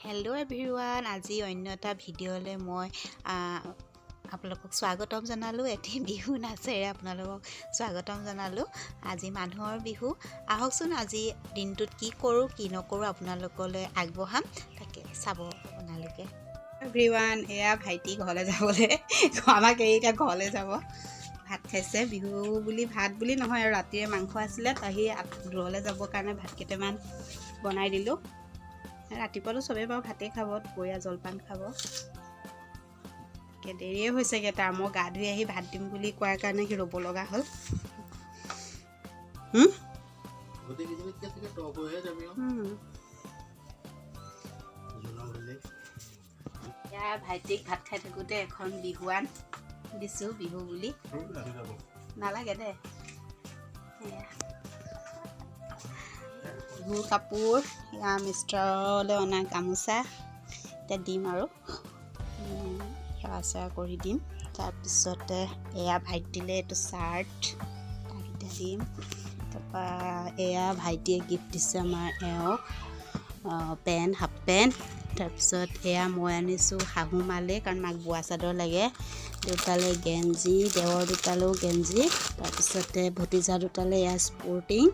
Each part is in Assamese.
হেল্ল' এভৰিৱান, আজি অন্য এটা ভিডিঅ'লৈ মই আপোনালোকক স্বাগতম জনালোঁ। এটি বিহু নাচেৰে আপোনালোকক স্বাগতম জনালোঁ। আজি মানুহৰ বিহু। আহকচোন আজি দিনটোত কি কৰোঁ কি নকৰোঁ আপোনালোকলৈ আগবঢ়াম, তাকে চাব আপোনালোকে। এভৰিৱান, এয়া ভাইটি ঘৰলৈ যাবলৈ, আমাক এতিয়া ঘৰলৈ যাব। ভাত খাইছে, বিহু বুলি ভাত বুলি নহয় আৰু ৰাতিৰে মাংস আছিলে, সি দূৰলৈ যাবৰ কাৰণে ভাত কেইটামান বনাই দিলোঁ। ৰাতিপুৱাতো চবেই বাৰু ভাতেই খাব, দুপৰীয়া জলপান খাব। দেৰিয়ে হৈছেগৈ তাৰ, মই গা ধুই আহি ভাত দিম বুলি কোৱাৰ কাৰণে সি ৰ'ব লগা হ'ল। ভাইটিক ভাত খাই থাকোঁতে এখন বিহুৱান দিছোঁ, বিহু বুলি। নালাগে দে, বিহুৰ কাপোৰ, এয়া মিষ্টৰলৈ অনা গামোচা এতিয়া দিম আৰু সেৱা চেৱা কৰি দিম। তাৰপিছতে এয়া ভাইটিলৈ এইটো চাৰ্ট, তাক এতিয়া দিম। তাৰপৰা এয়া ভাইটিয়ে গিফ্ট দিছে আমাৰ এওঁক পেণ্ট, হাফ পেণ্ট। তাৰপিছত এয়া মই আনিছোঁ শাহু মালে, কাৰণ মাক বোৱা চাদৰ লাগে। দুটালৈ গেঞ্জি, দেৱৰ দুটালৈও গেঞ্জি। তাৰপিছতে ভতিজা দুটালৈ এয়া স্পৰ্টিং।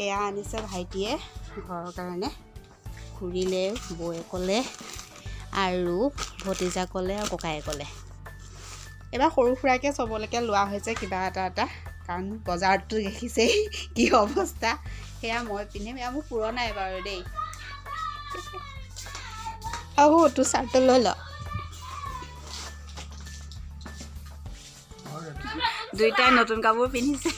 এয়া আনিছে ভাইটিয়ে ঘৰৰ কাৰণে, খুৰীলে, বৌয়েকলে আৰু ভতিজাকলে আৰু ককায়েকলে। এইবাৰ সৰু সুৰাকৈ চবলৈকে লোৱা হৈছে কিবা এটা এটা, কাৰণ বজাৰততো দেখিছেই কি অৱস্থা। সেয়া মই পিন্ধিম, এয়া মোৰ পুৰণাই বাৰু দেই। আহো তোৰ চাৰ্টটো লৈ ল। দুইটাই নতুন কাপোৰ পিন্ধিছে।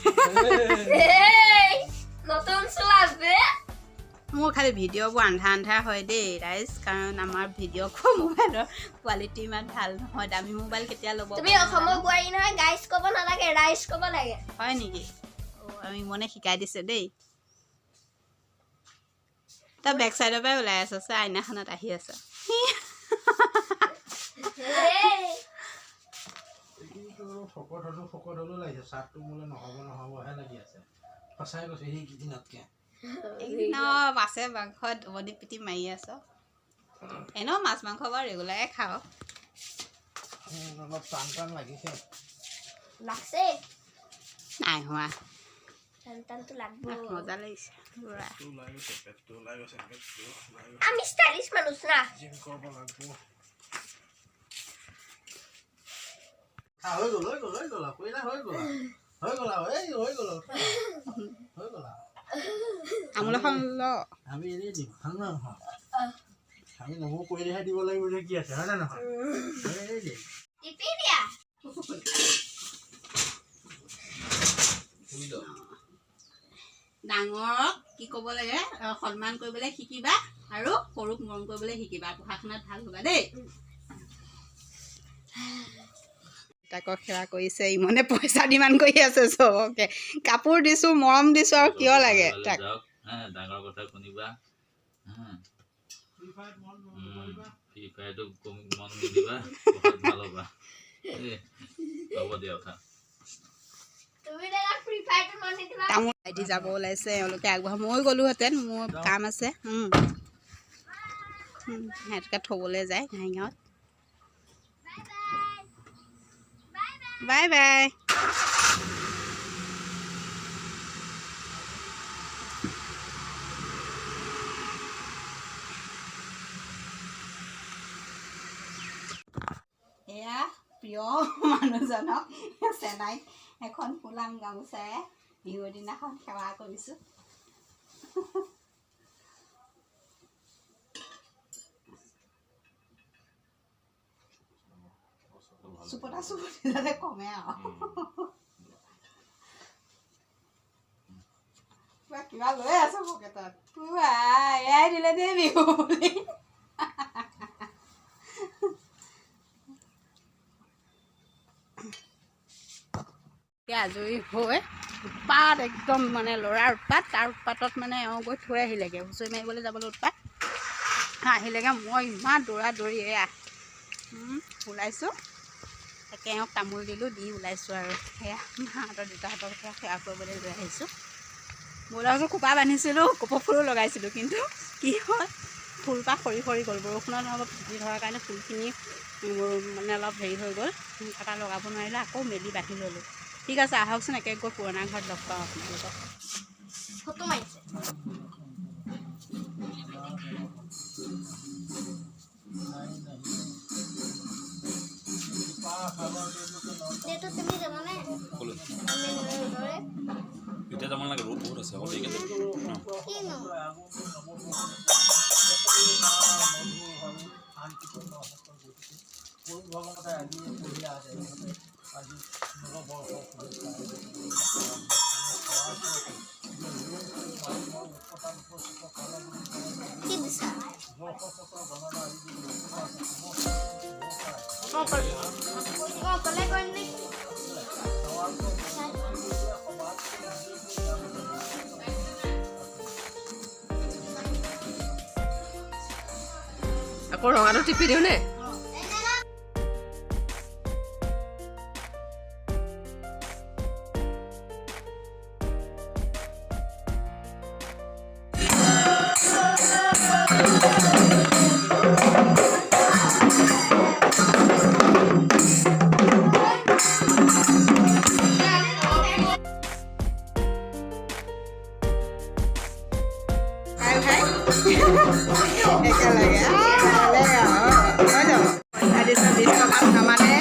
মোৰ খালি ভিডিঅ'বোৰ আন্ধা আন্ধা হয় দেই ৰাইজ, কাৰণ আমাৰ ভিডিঅ' মোবাইলৰ কোৱালিটি ইমান ভাল নহয়। দামী মোবাইল কেতিয়া ল'ব? তুমি অসমৰ বোৱাৰী নহয়, গাইজ ক'ব নালাগে, ৰাইজ ক'ব লাগে। হয় নেকি? আমি মনে শিকাই দিছে দেই। তই বেক চাইডৰ পৰাই ওলাই আছ, আইনাখনত আহি আছ। মাছে মাংসত বডি পিটি মাৰি আছ। এনেও মাছ মাংস বাৰু ৰেগুলাৰে খাওঁ। অলপ টান টান লাগিছে। লাগছে নাই হোৱা, মজা লাগিছে। আমি ষ্টাইলিছ মানুহ না। আমোলাখন ল। আমি এনেই দিম, আমি নমো কৰিলেহে দিব লাগিব যে কি আছে, হয় নে নহয়? ডাঙৰক কি ক'ব লাগে সন্মান কৰিবলৈ শিকিবা, আৰু সৰুক মৰম কৰিবলৈ শিকিবা। পঢ়া শুনাত ভাল হ'বা দেই। তাকক সেৱা কৰিছে, ইমানে পইচা ডিমাণ্ড কৰি আছে চবকে। কাপোৰ দিছোঁ, মৰম দিছোঁ, আৰু কিয় লাগে তাক। ডাঙৰ কথা শুনিবা, ফ্ৰী ফায়াৰটো মন নিদিবা, ভাল হ'বা। হ'ব দিয়া কথা। তামোল আইডি যাব ওলাইছে, এওঁলোকে আগবঢ়া। মই গ'লোহেঁতেন, মোৰ কাম আছে। সিহঁতকে থ'বলৈ যায় ঘাইঙত। Bye bye. এয়া প্ৰিয় মানুহজনক চেনাইত এখন ফুলাম গামোচাৰে বিহুৰ দিনাখন সেৱা কৰিছোঁ। চুপটা চুপটি যাতে কমে আৰু কিবা লৈ আছো পকেটত এয়াই দিলে দেই বিহু বুলি। আজৰি হৈ উৎপাত একদম মানে ল'ৰাৰ উৎপাত, তাৰ উৎপাতত মানে এওঁ গৈ থৈ আহিলেগৈ হুঁচৰি মাৰিবলৈ যাবলৈ উৎপাত আহিলেগৈ। মই ইমান দৌৰা দৌৰি এয়া ওলাইছোঁ, তাকে এওঁক তামোল দিলোঁ, দি ওলাইছোঁ আৰু সেয়া মাহঁতৰ দেউতাহঁতৰ সেৱা কৰিবলৈ লৈ আহিছোঁ। ব্লাউজৰ খোপা বান্ধিছিলোঁ, কপৌ ফুলো লগাইছিলোঁ, কিন্তু কি হয় ফুলপাহ সৰি সৰি গ'ল। বৰষুণত অলপ ভিজি ধৰাৰ কাৰণে ফুলখিনি মানে অলপ হেৰি হৈ গ'ল, এটা লগাব নোৱাৰিলে, আকৌ মেলি বান্ধি ল'লোঁ। ঠিক আছে আহকচোন, একে গৈ পুৰণা ঘৰত লগ পাওঁ আপোনালোকক। ফটো মাৰিছে তুমি যাবানে? এতিয়া যাব নালাগে, ৰ'দ বহুত আছে। কিনো কি দিছা? অকলে কৰিম নেকি? আকৌ ৰঙাটো টিপি দিওঁ নে? একেলগে নামানে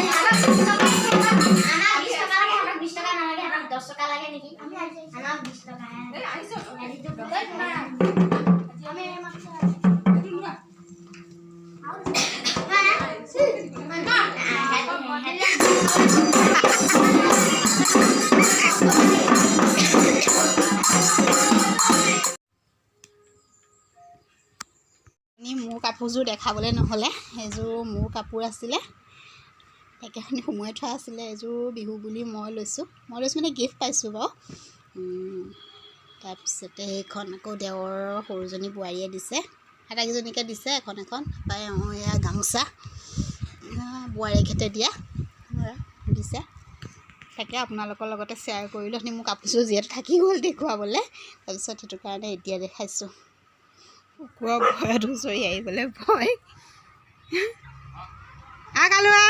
মোৰ কাপোৰযোৰ দেখাবলৈ নহ'লে, এযোৰ মোৰ কাপোৰ আছিলে, একেখিনি সোমোৱাই থোৱা আছিলে। এযোৰ বিহু বুলি মই লৈছোঁ মানে গিফ্ট পাইছোঁ বাৰু। তাৰপিছতে সেইখন আকৌ দেৱৰৰ সৰুজনী বোৱাৰীয়ে দিছে, আটাইকেইজনীকে দিছে এখন এখন। তাৰপৰা এয়া গামোচা বোৱাৰীয়েকহঁতে দিয়া দিছে, তাকে আপোনালোকৰ লগতে শ্বেয়াৰ কৰিলোঁ। মোৰ কাপোৰযোৰ যিহেতু থাকি গ'ল দেখুৱাবলৈ, তাৰপিছত সেইটো কাৰণে এতিয়া দেখাইছোঁ। কুকুৰৰ ভয়ত হুঁচৰি আহিবলৈ ভয়। কালুৱা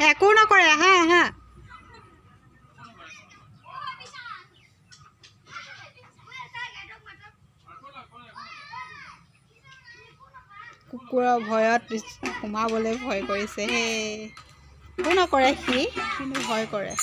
একো নকৰে, আহা আহা। কুকুৰৰ ভয়ত সোমাবলৈ ভয় কৰিছে। একো নকৰে সি, কিন্তু ভয় কৰে।